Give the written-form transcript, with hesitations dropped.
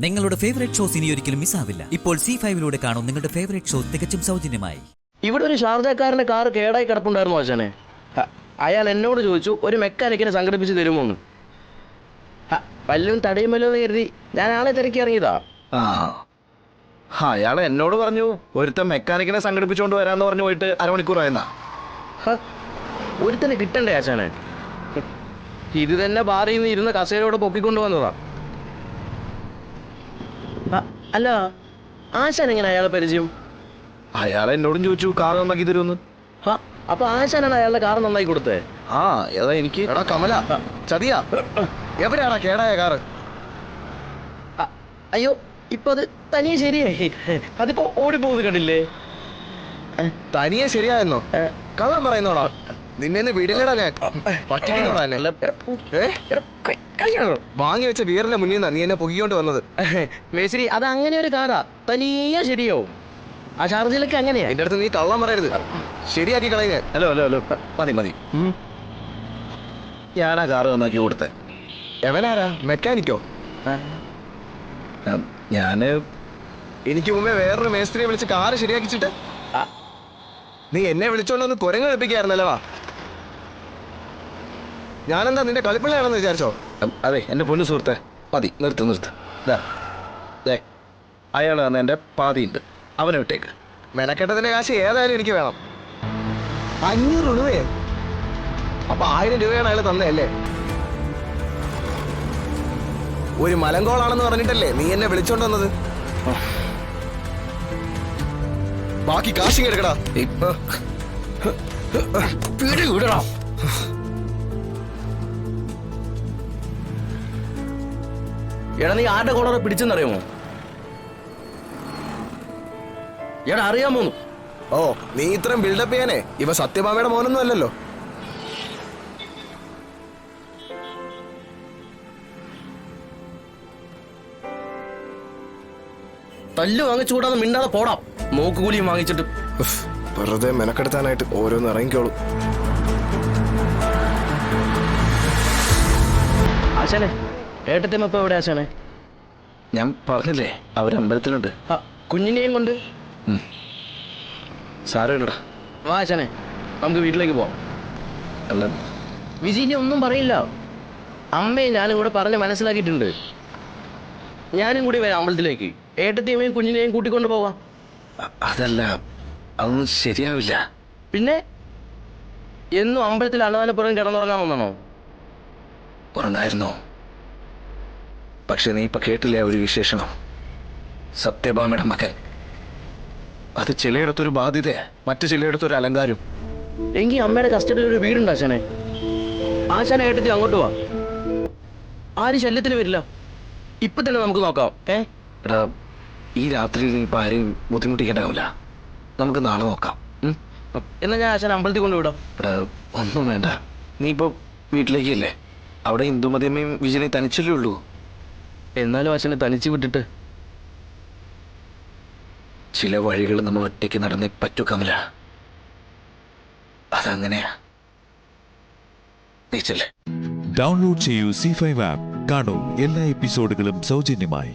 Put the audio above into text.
നിങ്ങളുടെ favourite shows ഇനി ഒരിക്കലും മിസ്സാവില്ല. ഇപ്പോൾ C5 കാണും നിങ്ങളുടെ ഫേവറേറ്റ് ഷോ തികച്ചും സൗജന്യമായി. ഇവിടെ ഒരു ഷാർജക്കാരന്റെ കാർ കേടായി കിടപ്പുണ്ടായിരുന്നു ആശാനെ. അയാൾ എന്നോട് ചോദിച്ചു ഒരു മെക്കാനിക്കിനെ സംഘടിപ്പിച്ച് തരുമോന്ന്. വല്ലതും തടയുമല്ലോ എന്ന് കരുതി ഞാൻ ആളെ തിരക്കി ഇറങ്ങിയതാ. അയാൾ എന്നോട് പറഞ്ഞു ഒരുത്തൻ മെക്കാനിക്കിനെ സംഘടിപ്പിച്ചുകൊണ്ട് വരാന്ന് പറഞ്ഞു പോയിട്ട് അരമണിക്കൂറായെന്നാ. ഒരുത്തനെ കിട്ടണ്ടേ ആശാനെ? ഇത് തന്നെ ബാറിൽ നിന്ന് ഇരുന്ന കസേരയോടെ പൊക്കിക്കൊണ്ട് വന്നതാ. അല്ല ആശാൻ എങ്ങനെ അയാളെ പരിചയം? അയാൾ എന്നോടും ചോദിച്ചു കാർ നന്നാക്കി തരുമെന്ന്. അപ്പൊ ആശാനാണ് അയാളുടെ കാർ നന്നായി കൊടുത്തേ? ഏതാ എനിക്ക് എടാ കമല ചതിയാ. എവിടെയാടാ കേടായ കാറ്? അയ്യോ ഇപ്പൊ അത് തനിയെ ശരിയായി. അതിപ്പോ ഓടിപ്പോകുന്നത് കണ്ടില്ലേ? തനിയെ ശരിയായെന്നോ? കള്ളം പറയുന്നോടാ. നിന്നെ വീടില്ലടാ ഞാൻ. വാങ്ങി വെച്ച ബിയറിന്റെ മുന്നിൽ നിന്നാ നീ എന്നെ പൊക്കിക്കൊണ്ട് വന്നത്. മേശ്ശേരി അത് അങ്ങനെ ഒരു കാറാ, തനിയെ ശരിയാവും. ആ ഷാർജയിലൊക്കെ അങ്ങനെയാ. എന്റെ അടുത്ത് നീ കള്ളം പറയരുത്. ശരിയാക്കി കളയുന്നേ. ഹലോ മതി. ഞാനാ കാറ് നന്നാക്കി കൊടുത്തേ. എവനാരാ? മെക്കാനിക്കോ? ഞാന് എനിക്ക് മുമ്പേ വേറൊരു മേസ്ത്രിയെ വിളിച്ച് കാറ് ശരിയാക്കിച്ചിട്ട് നീ എന്നെ വിളിച്ചോണ്ടൊന്ന് കുരങ്ങ് കളിപ്പിക്കായിരുന്നല്ലോ. ഞാനെന്താ നിന്റെ കളിപ്പിള്ളയാണെന്ന് വിചാരിച്ചോ? അതെ എന്റെ പൊന്നു സുഹൃത്തെ, മതി നിർത്ത്. അയാൾ തന്നെ എന്റെ പാതിയുണ്ട്, അവനെ വിട്ടേക്ക്. മെനക്കെട്ടതിന്റെ കാശ് ഏതായാലും എനിക്ക് വേണം. 500 രൂപയെ? അപ്പൊ 1000 രൂപയാണ് അയാൾ തന്നല്ലേ? ഒരു മലങ്കോളാണെന്ന് പറഞ്ഞിട്ടല്ലേ നീ എന്നെ വിളിച്ചോണ്ട് വന്നത്? ബാക്കി കാശ് എടുക്കടാ. വിടടാ. എടാ നീ ആരുടെ കോളറെ പിടിച്ചെന്നറിയാമോ? എടാ അറിയാമോ? ഓ നീ ഇത്രയും ബിൽഡപ്പ് ചെയ്യാനേ ഇവ സത്യഭാമയുടെ മോനൊന്നും അല്ലല്ലോ. തല്ല് വാങ്ങിച്ചുകൂടാതെ മിണ്ടാതെ പോടാം. നോക്കുകൂലിയും വാങ്ങിച്ചിട്ട് വെറുതെ മെനക്കെടുത്താനായിട്ട് ഓരോന്ന് ഇറങ്ങിക്കോളൂ. ആശാനെ ഏട്ടത്തിയമ്മ എവിടെ ആശാനെ? ഞാൻ പറഞ്ഞില്ലേ അവരമ്പലത്തിലുണ്ട്. കുഞ്ഞിനെയും കൊണ്ട് സാരമില്ലടാ. വാ ആശാനെ നമുക്ക് വീട്ടിലേക്ക് പോവാം. അല്ല വിജയിനെ ഒന്നും പറയില്ല. അമ്മയും ഞാനും കൂടെ പറഞ്ഞ് മനസ്സിലാക്കിയിട്ടുണ്ട്. ഞാനും കൂടി വരാം അമ്പലത്തിലേക്ക്. ഏട്ടത്തിയമ്മയും കുഞ്ഞിനെയും കൂട്ടിക്കൊണ്ട് പോവാം. അതല്ല, അതൊന്നും ശരിയാവില്ല. പിന്നെ എന്നും അമ്പലത്തിൽ അണ്ണാനപ്പുറം കിടന്നുറങ്ങാൻ വന്നോ? ഉറങ്ങായിരുന്നോ? പക്ഷെ നീ ഇപ്പൊ കേട്ടില്ലേ ഒരു വിശേഷണം? സത്യഭാമയുടെ മകൻ. അത് ചിലയിടത്തൊരു ബാധ്യതയാ, മറ്റു ചിലയിടത്തൊരു അലങ്കാരം. എങ്കിൽ അമ്മയുടെ കസ്റ്റഡിയിൽ ഒരു വീടുണ്ട് ആശാനെ. ആശാനെ ഏട്ടത്തി അങ്ങോട്ട് പോവാ. ആരും ശല്യത്തിന് വരില്ല. ഇപ്പൊ തന്നെ നമുക്ക് നോക്കാം. എടാ ഈ രാത്രിയിൽ നീ ഇപ്പൊ ആരെയും ബുദ്ധിമുട്ടിക്കേണ്ടാവില്ല. നമുക്ക് നാളെ നോക്കാം. എന്നാ ഞാൻ ആശാനെ അമ്പലത്തിൽ കൊണ്ടുവിടാം. എടാ ഒന്നും വേണ്ട, നീ ഇപ്പൊ വീട്ടിലേക്കല്ലേ? അവിടെ ഇന്ദുമതിയമ്മയും വിജയനെ തനിച്ചല്ലേ ഉള്ളൂ. എന്നാലും ആശാനെ തനിച്ച് വിട്ടിട്ട് ചില വഴികൾ നമ്മൾ ഒറ്റയ്ക്ക് നടന്നേ പറ്റൂ കമല. അതങ്ങനെയാ. നീച്ചല്ലേ. ഡൗൺലോഡ് ചെയ്യൂ C5 ആപ്പ്. കാണൂ എല്ലാ എപ്പിസോഡുകളും സൗജന്യമായി.